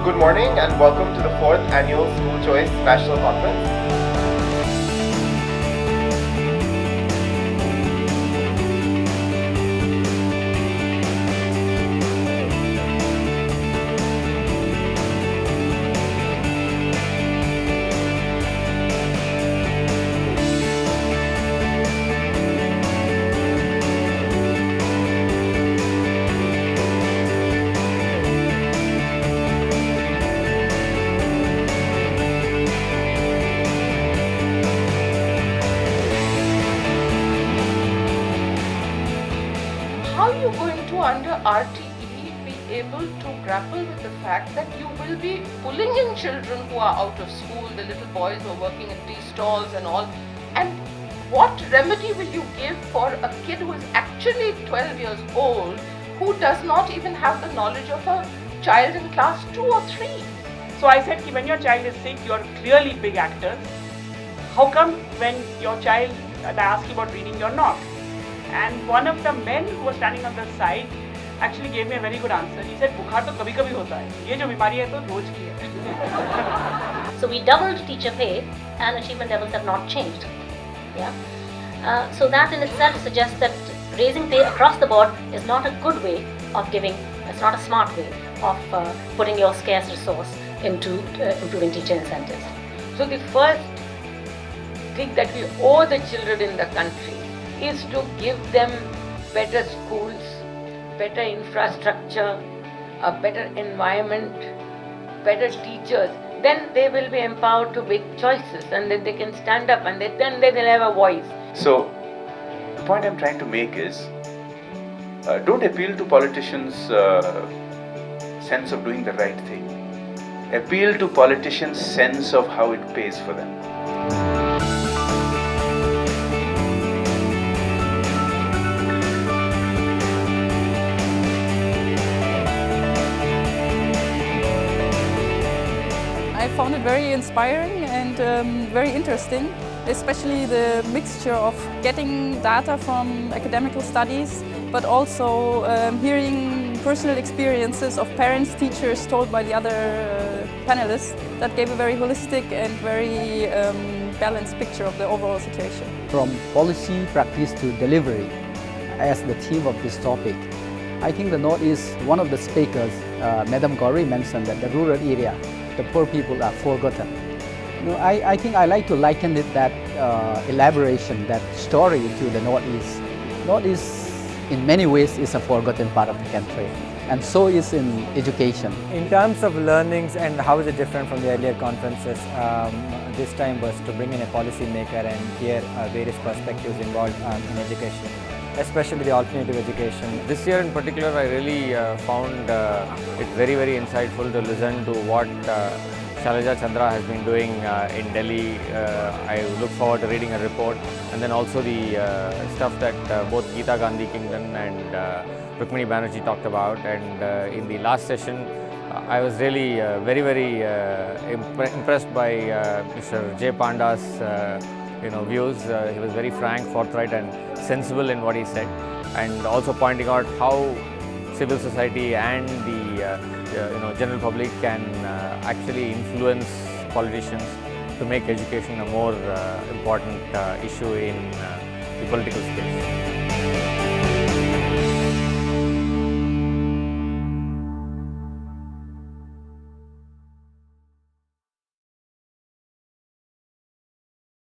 Good morning and welcome to the 4th Annual School Choice National Conference. How are you going to, under RTE, be able to grapple with the fact that you will be pulling in children who are out of school, the little boys who are working in tea stalls and all, and what remedy will you give for a kid who is actually 12 years old, who does not even have the knowledge of a child in class 2 or 3? So I said, when your child is sick, you're clearly big actors. How come when your child, I ask you about reading, you're not? And one of the men who was standing on the side actually gave me a very good answer. He said, "बुखार तो कभी-कभी होता है. ये जो बीमारी है तो रोज की है." So we doubled teacher pay and achievement levels have not changed. Yeah. So that in itself suggests that raising pay across the board is not a good way of giving, it's not a smart way of putting your scarce resource into improving teacher incentives. So the first thing that we owe the children in the country is to give them better schools, better infrastructure, a better environment, better teachers. Then they will be empowered to make choices and then they can stand up and then they will have a voice. So, the point I'm trying to make is, don't appeal to politicians' sense of doing the right thing. Appeal to politicians' sense of how it pays for them. I found it very inspiring and very interesting, especially the mixture of getting data from academical studies, but also hearing personal experiences of parents, teachers told by the other panelists that gave a very holistic and very balanced picture of the overall situation. From policy, practice to delivery, as the theme of this topic, I think the Northeast, one of the speakers, Madam Gauri mentioned that the rural area, the poor people are forgotten. I think I like to liken it, that elaboration, that story to the Northeast. Northeast in many ways is a forgotten part of the country, and so is in education. In terms of learnings and how is it different from the earlier conferences, this time was to bring in a policy maker and hear various perspectives involved in education, especially the alternative education. This year in particular, I really found it very, very insightful to listen to what Shailaja Chandra has been doing in Delhi. I look forward to reading a report, and then also the stuff that both Geeta Gandhi Kingdon and Rukmini Banerjee talked about. And in the last session, I was really very, very impressed by Mr. J. Panda's views. He was very frank, forthright and sensible in what he said, and also pointing out how civil society and the general public can actually influence politicians to make education a more important issue in the political space.